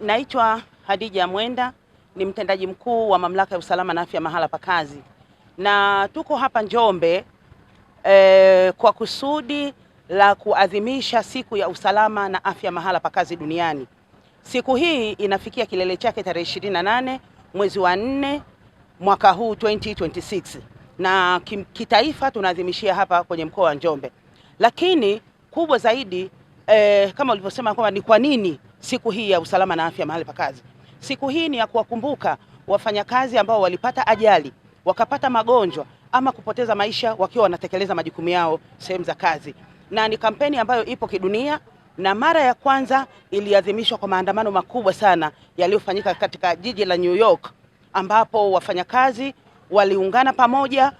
Naitwa Hadija Mwenda, ni mtendaji mkuu wa Mamlaka ya Usalama na Afya Mahala pa Kazi, na tuko hapa Njombe kwa kusudi la kuadhimisha siku ya usalama na afya mahala pa kazi duniani. Siku hii inafikia kilele chake tarehe 28 mwezi wa 4 mwaka huu 2026, na kitaifa tunaadhimishia hapa kwenye mkoa wa Njombe. Lakini kubwa zaidi kama ulivyosema kwamba ni kwa nini siku hii ya usalama na afya mahali pa kazi. Siku hii ni ya kuwakumbuka wafanyakazi ambao walipata ajali, wakapata magonjwa ama kupoteza maisha wakiwa wanatekeleza majukumu yao sehemu za kazi. Na ni kampeni ambayo ipo kidunia, na mara ya kwanza iliadhimishwa kwa maandamano makubwa sana yaliyofanyika katika jiji la New York, ambapo wafanyakazi waliungana pamoja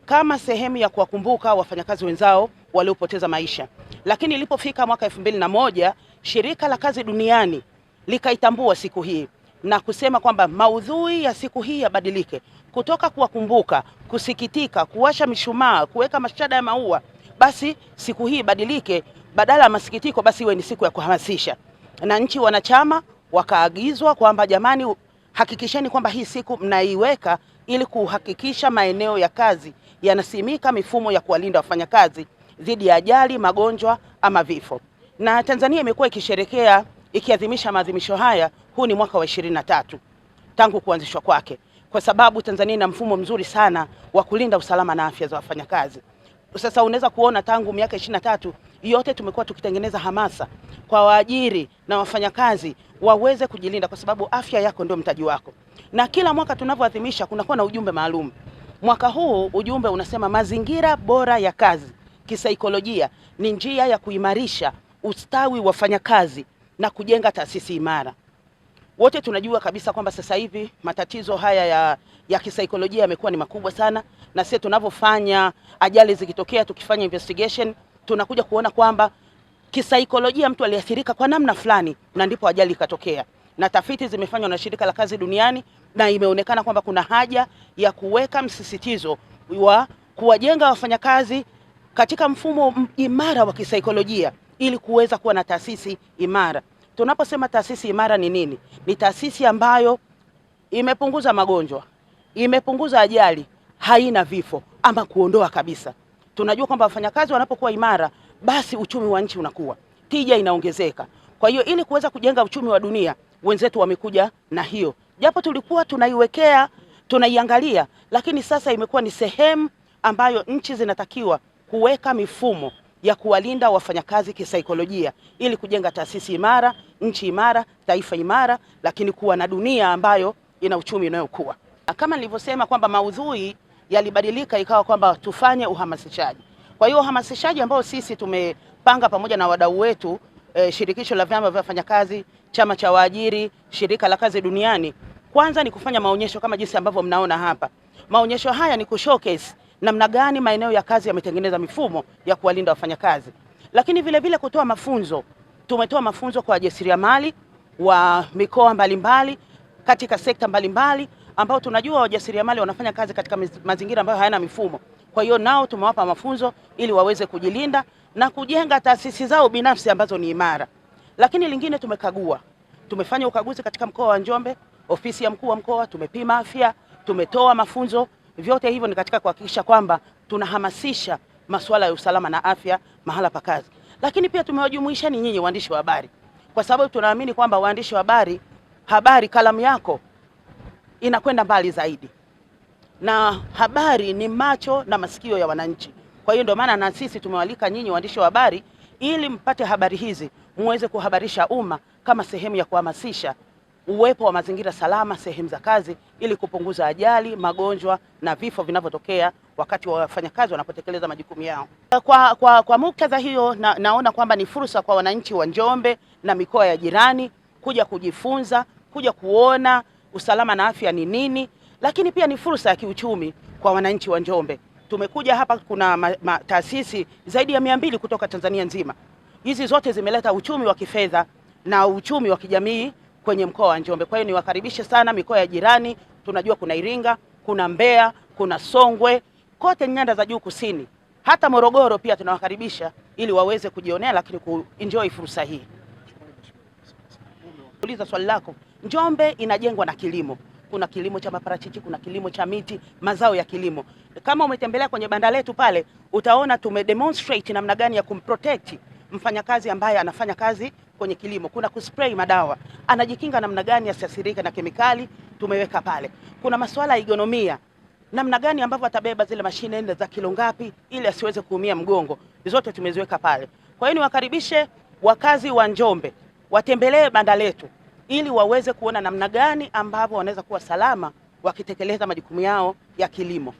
kama sehemu ya kuwakumbuka wafanyakazi wenzao waliopoteza maisha. Lakini ilipofika mwaka 2001, shirika la kazi duniani likaitambua siku hii na kusema kwamba maudhui ya siku hii yabadilike kutoka kuwakumbuka, kusikitika, kuwasha mishumaa, kuweka mashada ya maua, basi siku hii badilike, badala ya masikitiko basi iwe ni siku ya kuhamasisha. Na nchi wanachama wakaagizwa kwamba jamani, hakikisheni kwamba hii siku mnaiweka ili kuhakikisha maeneo ya kazi yanasimika mifumo ya kuwalinda wafanyakazi dhidi ya ajali, magonjwa ama vifo. Na Tanzania imekuwa ikisherekea, ikiadhimisha maadhimisho haya, huu ni mwaka wa 23 tangu kuanzishwa kwake, kwa sababu Tanzania ina mfumo mzuri sana wa kulinda usalama na afya za wafanyakazi. Sasa unaweza kuona tangu miaka 23 yote tumekuwa tukitengeneza hamasa kwa waajiri na wafanyakazi waweze kujilinda, kwa sababu afya yako ndio mtaji wako. Na kila mwaka tunavyoadhimisha kunakuwa na ujumbe maalum. Mwaka huu ujumbe unasema mazingira bora ya kazi kisaikolojia ni njia ya kuimarisha ustawi wa wafanyakazi na kujenga taasisi imara. Wote tunajua kabisa kwamba sasa hivi matatizo haya ya kisaikolojia yamekuwa ni makubwa sana, na sisi tunavyofanya ajali zikitokea, tukifanya investigation, tunakuja kuona kwamba kisaikolojia mtu aliathirika kwa namna fulani na ndipo ajali ikatokea. Na tafiti zimefanywa na shirika la kazi duniani na imeonekana kwamba kuna haja ya kuweka msisitizo wa kuwajenga wafanyakazi katika mfumo imara wa kisaikolojia ili kuweza kuwa na taasisi imara. Tunaposema taasisi imara ni nini? Ni taasisi ambayo imepunguza magonjwa, imepunguza ajali, haina vifo ama kuondoa kabisa. Tunajua kwamba wafanyakazi wanapokuwa imara, basi uchumi wa nchi unakuwa, tija inaongezeka. Kwa hiyo ili kuweza kujenga uchumi wa dunia, wenzetu wamekuja na hiyo. Japo tulikuwa tunaiwekea, tunaiangalia, lakini sasa imekuwa ni sehemu ambayo nchi zinatakiwa kuweka mifumo ya kuwalinda wafanyakazi kisaikolojia ili kujenga taasisi imara, nchi imara, taifa imara, lakini kuwa na dunia ambayo ina uchumi unayokuwa. Kama nilivyosema kwamba maudhui yalibadilika, ikawa kwamba tufanye uhamasishaji. Kwa hiyo uhamasishaji ambao sisi tumepanga pamoja na wadau wetu, shirikisho la vyama vya wafanyakazi, chama cha waajiri, shirika la kazi duniani, kwanza ni kufanya maonyesho kama jinsi ambavyo mnaona hapa. Maonyesho haya ni kushowcase namna gani maeneo ya kazi yametengeneza mifumo ya kuwalinda wafanyakazi, lakini vile vile kutoa mafunzo. Tumetoa mafunzo kwa wajasiriamali wa mikoa mbalimbali katika sekta mbalimbali, ambao tunajua wajasiriamali wanafanya kazi katika mazingira ambayo hayana mifumo. Kwa hiyo nao tumewapa mafunzo ili waweze kujilinda na kujenga taasisi zao binafsi ambazo ni imara. Lakini lingine, tumefanya ukaguzi katika mkoa wa Njombe, ofisi ya mkuu wa mkoa, tumepima afya, tumetoa mafunzo. Vyote hivyo ni katika kuhakikisha kwamba tunahamasisha masuala ya usalama na afya mahala pa kazi. Lakini pia tumewajumuisha ni nyinyi waandishi wa habari, kwa sababu tunaamini kwamba waandishi wa habari, kalamu yako inakwenda mbali zaidi, na habari ni macho na masikio ya wananchi. Kwa hiyo ndio maana na sisi tumewalika nyinyi waandishi wa habari ili mpate habari hizi, muweze kuhabarisha umma kama sehemu ya kuhamasisha uwepo wa mazingira salama sehemu za kazi ili kupunguza ajali, magonjwa na vifo vinavyotokea wakati wa wafanyakazi wanapotekeleza majukumu yao. Kwa muktadha hiyo, naona kwamba ni fursa kwa wananchi wa Njombe na mikoa ya jirani kuja kujifunza, kuja kuona usalama na afya ni nini, lakini pia ni fursa ya kiuchumi kwa wananchi wa Njombe. Tumekuja hapa, kuna taasisi zaidi ya 200 kutoka Tanzania nzima. Hizi zote zimeleta uchumi wa kifedha na uchumi wa kijamii kwenye mkoa wa Njombe. Kwa hiyo niwakaribishe sana mikoa ya jirani. Tunajua kuna Iringa, kuna Mbeya, kuna Songwe, kote nyanda za juu kusini, hata Morogoro pia tunawakaribisha ili waweze kujionea, lakini kuenjoy fursa hii. Uliza swali lako. Njombe inajengwa na kilimo. Kuna kilimo cha maparachichi, kuna kilimo cha miti, mazao ya kilimo. Kama umetembelea kwenye banda letu pale, utaona tumedemonstrate namna gani ya kumprotect mfanyakazi ambaye anafanya kazi kwenye kilimo. Kuna kuspray madawa, anajikinga namna gani asiathirike na kemikali, tumeweka pale. Kuna masuala ya ergonomia, namna gani ambavyo atabeba zile mashine nne za kilo ngapi ili asiweze kuumia mgongo, zote tumeziweka pale. Kwa hiyo niwakaribishe wakazi wa Njombe watembelee banda letu ili waweze kuona namna gani ambavyo wanaweza kuwa salama wakitekeleza majukumu yao ya kilimo.